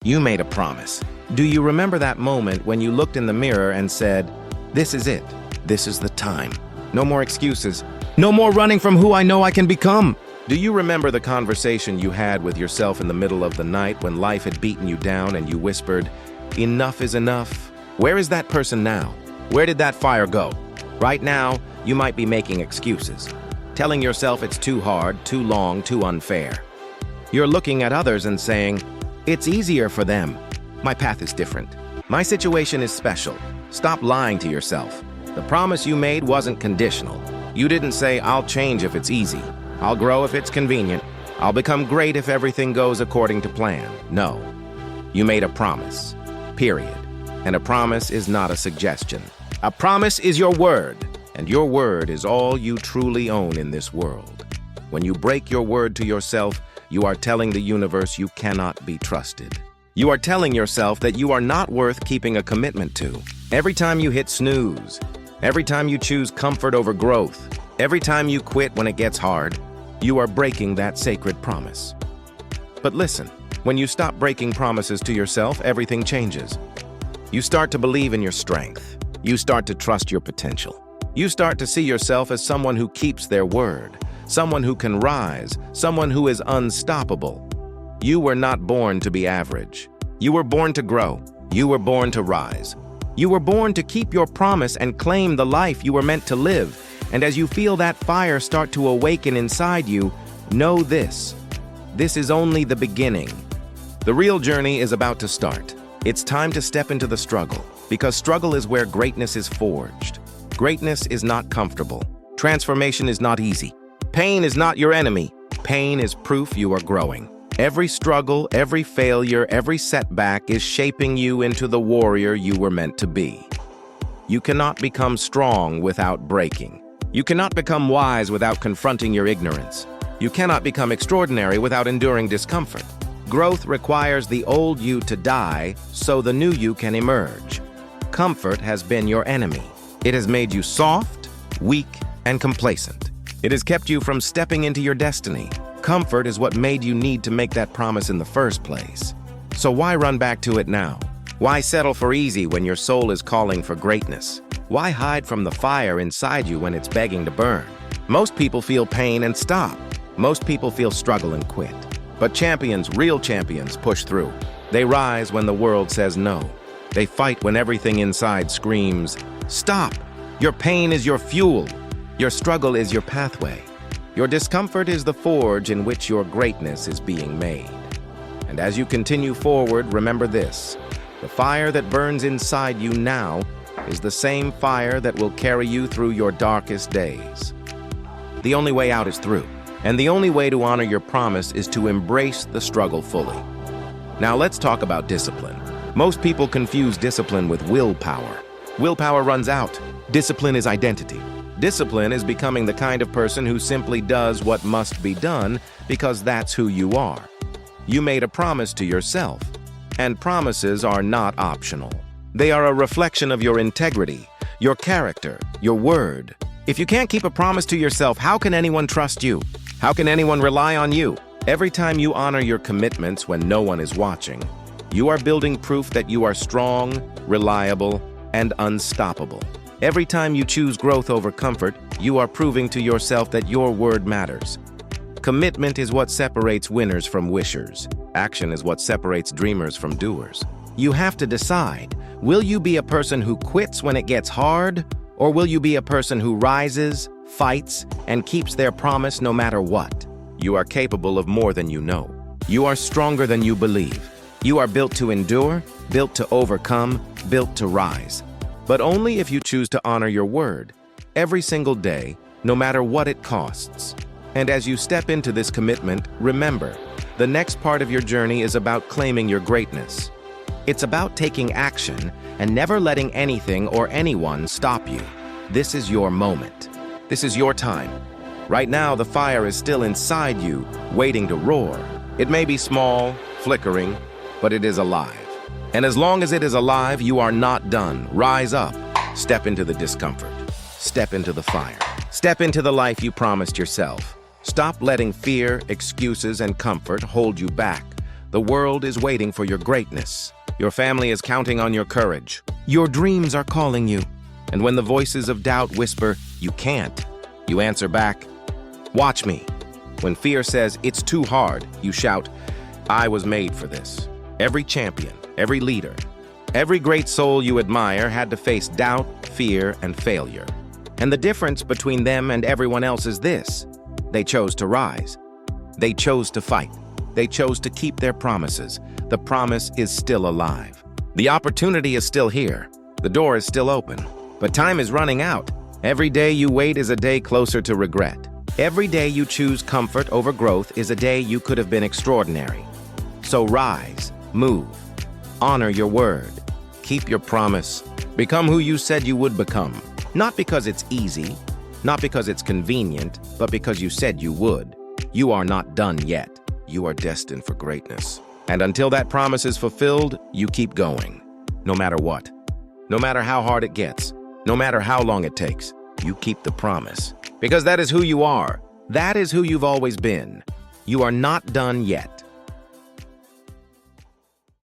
You made a promise. Do you remember that moment when you looked in the mirror and said, "This is it. This is the time. No more excuses. No more running from who I know I can become"? Do you remember the conversation you had with yourself in the middle of the night when life had beaten you down and you whispered, "Enough is enough"? Where is that person now? Where did that fire go? Right now, you might be making excuses, telling yourself it's too hard, too long, too unfair. You're looking at others and saying, "It's easier for them. My path is different. My situation is special." Stop lying to yourself. The promise you made wasn't conditional. You didn't say, "I'll change if it's easy. I'll grow if it's convenient. I'll become great if everything goes according to plan." No. You made a promise. Period. And a promise is not a suggestion. A promise is your word, and your word is all you truly own in this world. When you break your word to yourself, you are telling the universe you cannot be trusted. You are telling yourself that you are not worth keeping a commitment to. Every time you hit snooze, every time you choose comfort over growth, every time you quit when it gets hard, you are breaking that sacred promise. But listen, when you stop breaking promises to yourself, everything changes. You start to believe in your strength. You start to trust your potential. You start to see yourself as someone who keeps their word, someone who can rise, someone who is unstoppable. You were not born to be average. You were born to grow. You were born to rise. You were born to keep your promise and claim the life you were meant to live. And as you feel that fire start to awaken inside you, know this. This is only the beginning. The real journey is about to start. It's time to step into the struggle, because struggle is where greatness is forged. Greatness is not comfortable. Transformation is not easy. Pain is not your enemy. Pain is proof you are growing. Every struggle, every failure, every setback is shaping you into the warrior you were meant to be. You cannot become strong without breaking. You cannot become wise without confronting your ignorance. You cannot become extraordinary without enduring discomfort. Growth requires the old you to die so the new you can emerge. Comfort has been your enemy. It has made you soft, weak, and complacent. It has kept you from stepping into your destiny. Comfort is what made you need to make that promise in the first place. So why run back to it now? Why settle for easy when your soul is calling for greatness? Why hide from the fire inside you when it's begging to burn? Most people feel pain and stop. Most people feel struggle and quit. But champions, real champions, push through. They rise when the world says no. They fight when everything inside screams, "Stop!" Your pain is your fuel. Your struggle is your pathway. Your discomfort is the forge in which your greatness is being made. And as you continue forward, remember this. The fire that burns inside you now is the same fire that will carry you through your darkest days. The only way out is through. And the only way to honor your promise is to embrace the struggle fully. Now let's talk about discipline. Most people confuse discipline with willpower. Willpower runs out. Discipline is identity. Discipline is becoming the kind of person who simply does what must be done because that's who you are. You made a promise to yourself, and promises are not optional. They are a reflection of your integrity, your character, your word. If you can't keep a promise to yourself, how can anyone trust you? How can anyone rely on you? Every time you honor your commitments when no one is watching, you are building proof that you are strong, reliable, and unstoppable. Every time you choose growth over comfort, you are proving to yourself that your word matters. Commitment is what separates winners from wishers. Action is what separates dreamers from doers. You have to decide, will you be a person who quits when it gets hard, or will you be a person who rises, fights, and keeps their promise no matter what? You are capable of more than you know. You are stronger than you believe. You are built to endure, built to overcome, built to rise. But only if you choose to honor your word, every single day, no matter what it costs. And as you step into this commitment, remember, the next part of your journey is about claiming your greatness. It's about taking action and never letting anything or anyone stop you. This is your moment. This is your time. Right now, the fire is still inside you, waiting to roar. It may be small, flickering, but it is alive. And as long as it is alive, you are not done. Rise up. Step into the discomfort. Step into the fire. Step into the life you promised yourself. Stop letting fear, excuses, and comfort hold you back. The world is waiting for your greatness. Your family is counting on your courage. Your dreams are calling you. And when the voices of doubt whisper, "You can't," you answer back, "Watch me." When fear says, "It's too hard," you shout, "I was made for this." Every champion, every leader, every great soul you admire had to face doubt, fear, and failure. And the difference between them and everyone else is this: they chose to rise. They chose to fight. They chose to keep their promises. The promise is still alive. The opportunity is still here. The door is still open. But time is running out. Every day you wait is a day closer to regret. Every day you choose comfort over growth is a day you could have been extraordinary. So rise, move, honor your word, keep your promise, become who you said you would become. Not because it's easy, not because it's convenient, but because you said you would. You are not done yet. You are destined for greatness. And until that promise is fulfilled, you keep going. No matter what. No matter how hard it gets. No matter how long it takes. You keep the promise. Because that is who you are. That is who you've always been. You are not done yet.